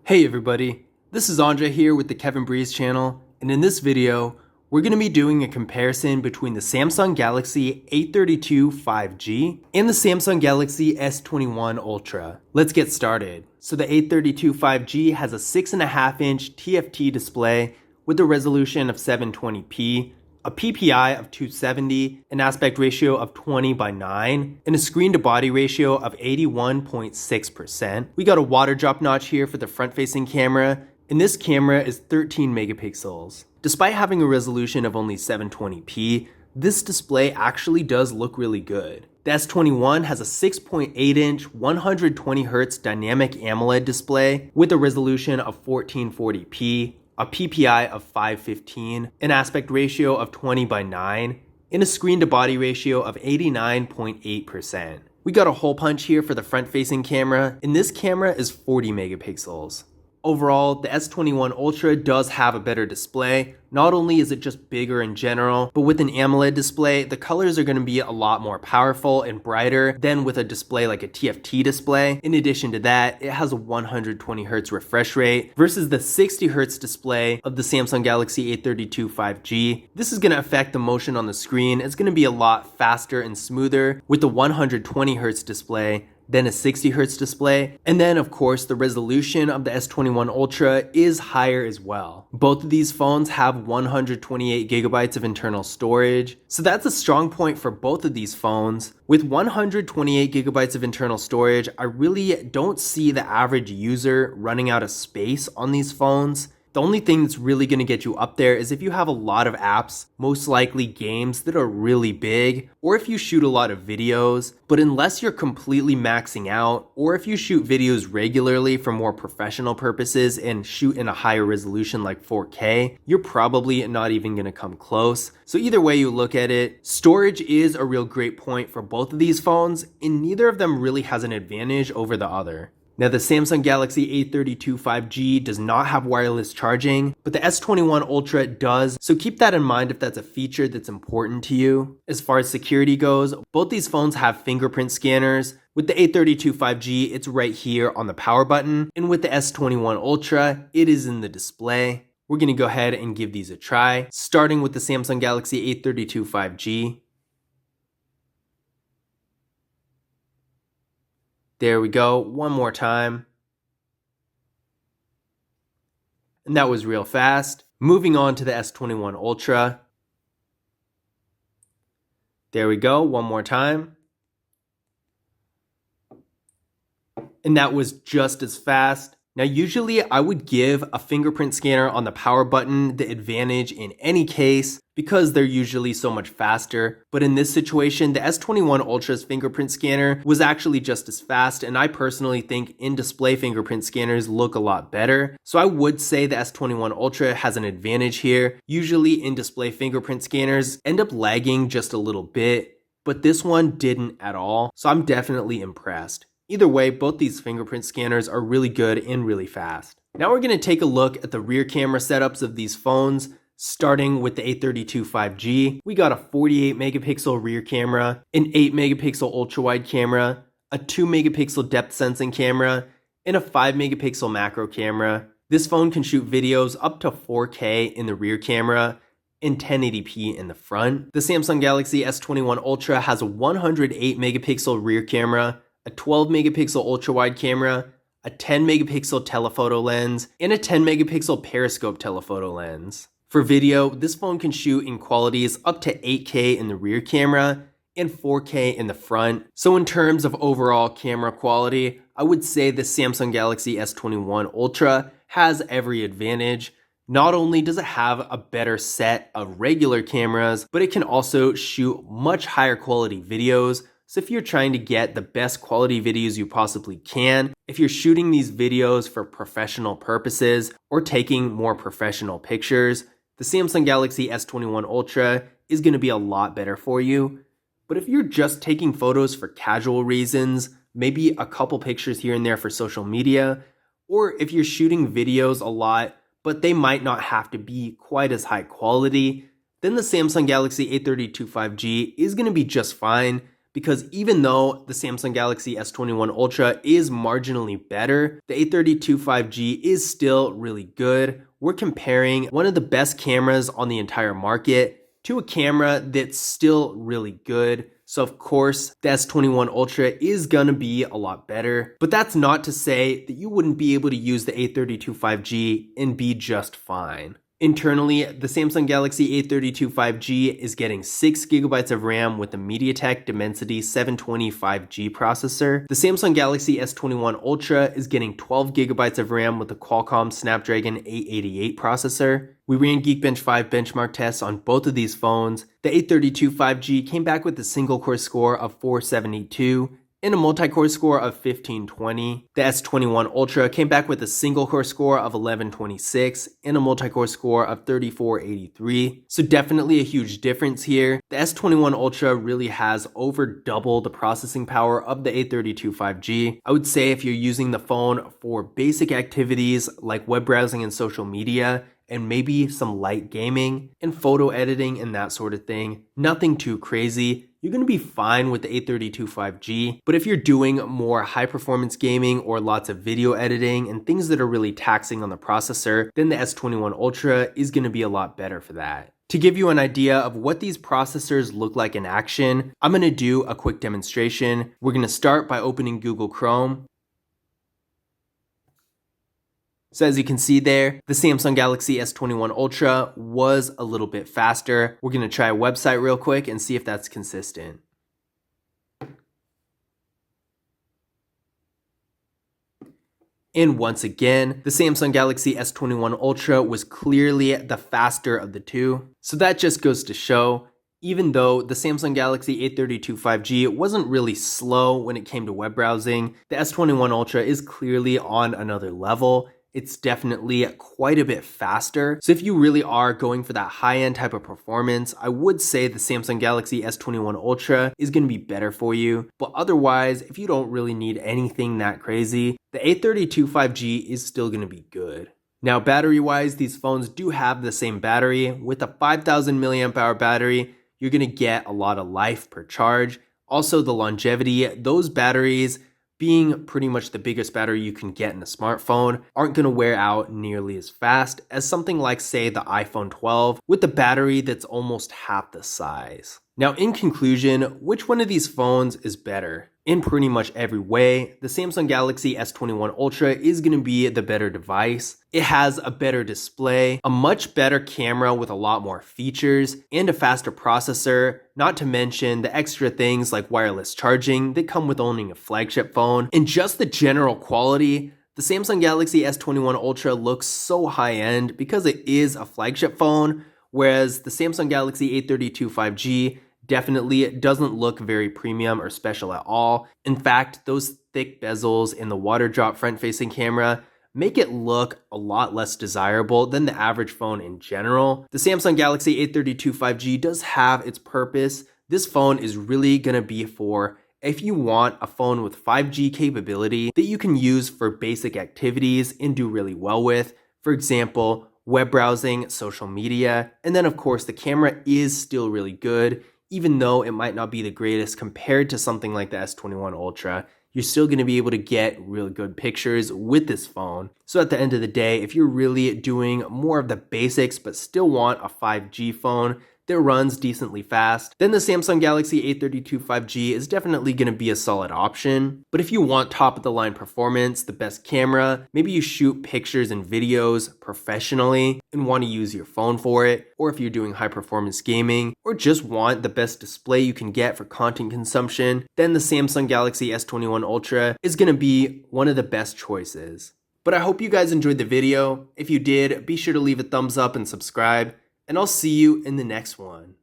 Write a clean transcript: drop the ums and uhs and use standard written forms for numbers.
Hey everybody, this is Andre here with the Kevin Breeze channel, and in this video, we're going to be doing a comparison between the Samsung Galaxy A32 5G and the Samsung Galaxy S21 Ultra. Let's get started. So the A32 5G has a 6.5-inch TFT display with a resolution of 720p, a PPI of 270, an aspect ratio of 20:9, and a screen-to-body ratio of 81.6%. We got a water drop notch here for the front-facing camera, and this camera is 13 megapixels. Despite having a resolution of only 720p, this display actually does look really good. The S21 has a 6.8-inch 120Hz dynamic AMOLED display with a resolution of 1440p, a PPI of 515, an aspect ratio of 20:9, and a screen-to-body ratio of 89.8%. We got a hole punch here for the front-facing camera, and this camera is 40 megapixels. Overall, the S21 Ultra does have a better display. Not only is it just bigger in general, but with an AMOLED display, the colors are going to be a lot more powerful and brighter than with a display like a TFT display. In addition to that, it has a 120Hz refresh rate versus the 60Hz display of the Samsung Galaxy A32 5G. This is going to affect the motion on the screen. It's going to be a lot faster and smoother with the 120Hz display than a 60Hz display. And then of course the resolution of the S21 Ultra is higher as well. Both of these phones have 128 gigabytes of internal storage, so that's a strong point for both of these phones. With 128 gigabytes of internal storage, I really don't see the average user running out of space on these phones. The only thing that's really going to get you up there is if you have a lot of apps, most likely games that are really big, or if you shoot a lot of videos. But unless you're completely maxing out, or if you shoot videos regularly for more professional purposes and shoot in a higher resolution like 4K, you're probably not even going to come close. So either way you look at it, storage is a real great point for both of these phones, and neither of them really has an advantage over the other. Now the Samsung Galaxy A32 5G does not have wireless charging, but the S21 Ultra does, so keep that in mind if that's a feature that's important to you. As far as security goes, both these phones have fingerprint scanners. With the A32 5G, it's right here on the power button, and with the S21 Ultra, it is in the display. We're going to go ahead and give these a try, starting with the Samsung Galaxy A32 5G. There we go, one more time. And that was real fast. Moving on to the S21 Ultra. There we go, one more time. And that was just as fast. Now usually I would give a fingerprint scanner on the power button the advantage in any case because they're usually so much faster. But in this situation, the S21 Ultra's fingerprint scanner was actually just as fast, and I personally think in-display fingerprint scanners look a lot better. So I would say the S21 Ultra has an advantage here. Usually in-display fingerprint scanners end up lagging just a little bit, but this one didn't at all. So I'm definitely impressed. Either way, both these fingerprint scanners are really good and really fast. Now we're going to take a look at the rear camera setups of these phones, starting with the A32 5G. We got a 48 megapixel rear camera, an 8 megapixel ultra wide camera, a 2 megapixel depth sensing camera, and a 5 megapixel macro camera. This phone can shoot videos up to 4K in the rear camera and 1080p in the front. The Samsung Galaxy S21 Ultra has a 108 megapixel rear camera, a 12 megapixel ultra wide camera, a 10 megapixel telephoto lens, and a 10 megapixel periscope telephoto lens. For video, this phone can shoot in qualities up to 8K in the rear camera and 4K in the front. So in terms of overall camera quality, I would say the Samsung Galaxy S21 Ultra has every advantage. Not only does it have a better set of regular cameras, but it can also shoot much higher quality videos. So if you're trying to get the best quality videos you possibly can, if you're shooting these videos for professional purposes or taking more professional pictures, the Samsung Galaxy S21 Ultra is going to be a lot better for you. But if you're just taking photos for casual reasons, maybe a couple pictures here and there for social media, or if you're shooting videos a lot, but they might not have to be quite as high quality, then the Samsung Galaxy A32 5G is going to be just fine. because even though the Samsung Galaxy S21 Ultra is marginally better, the A32 5G is still really good. We're comparing one of the best cameras on the entire market to a camera that's still really good. So of course, the S21 Ultra is gonna be a lot better, but that's not to say that you wouldn't be able to use the A32 5G and be just fine. Internally, the Samsung Galaxy A32 5G is getting 6GB of RAM with the MediaTek Dimensity 720 5G processor. The Samsung Galaxy S21 Ultra is getting 12GB of RAM with the Qualcomm Snapdragon 888 processor. We ran Geekbench 5 benchmark tests on both of these phones. The A32 5G came back with a single core score of 472 and a multi-core score of 1520. The S21 Ultra came back with a single core score of 1126 and a multi-core score of 3483. So definitely a huge difference here. The S21 Ultra really has over double the processing power of the A32 5G. I would say if you're using the phone for basic activities like web browsing and social media, and maybe some light gaming and photo editing and that sort of thing, nothing too crazy, you're going to be fine with the A32 5G. But if you're doing more high performance gaming or lots of video editing and things that are really taxing on the processor, then the S21 Ultra is going to be a lot better for that. To give you an idea of what these processors look like in action, I'm going to do a quick demonstration. We're going to start by opening Google Chrome. So as you can see there, the Samsung Galaxy S21 Ultra was a little bit faster. We're going to try a website real quick and see if that's consistent. And once again, the Samsung Galaxy S21 Ultra was clearly the faster of the two. So that just goes to show, even though the Samsung Galaxy A32 5G wasn't really slow when it came to web browsing, the S21 Ultra is clearly on another level. It's definitely quite a bit faster. So if you really are going for that high-end type of performance, I would say the Samsung Galaxy S21 Ultra is going to be better for you. But otherwise, if you don't really need anything that crazy, the A32 5G is still going to be good. Now, battery-wise, these phones do have the same battery. With a 5000 milliamp hour battery, you're going to get a lot of life per charge. Also, the longevity, those batteries, being pretty much the biggest battery you can get in a smartphone, aren't going to wear out nearly as fast as something like, say, the iPhone 12 with a battery that's almost half the size. Now, in conclusion, which one of these phones is better? In pretty much every way, the Samsung Galaxy S21 Ultra is going to be the better device. It has a better display, a much better camera with a lot more features, and a faster processor, not to mention the extra things like wireless charging that come with owning a flagship phone. And just the general quality, the Samsung Galaxy S21 Ultra looks so high-end because it is a flagship phone, whereas the Samsung Galaxy A32 5G definitely doesn't look very premium or special at all. In fact, those thick bezels in the water drop front-facing camera make it look a lot less desirable than the average phone in general. The Samsung Galaxy A32 5G does have its purpose. This phone is really going to be for if you want a phone with 5G capability that you can use for basic activities and do really well with. For example, web browsing, social media, and then of course the camera is still really good. Even though it might not be the greatest compared to something like the S21 Ultra, you're still going to be able to get really good pictures with this phone. So at the end of the day, if you're really doing more of the basics but still want a 5G phone that runs decently fast, then the Samsung Galaxy A32 5G is definitely going to be a solid option. But if you want top of the line performance, the best camera, maybe you shoot pictures and videos professionally and want to use your phone for it, or if you're doing high performance gaming, or just want the best display you can get for content consumption, then the Samsung Galaxy S21 Ultra is going to be one of the best choices. But I hope you guys enjoyed the video. If you did, be sure to leave a thumbs up and subscribe. And I'll see you in the next one.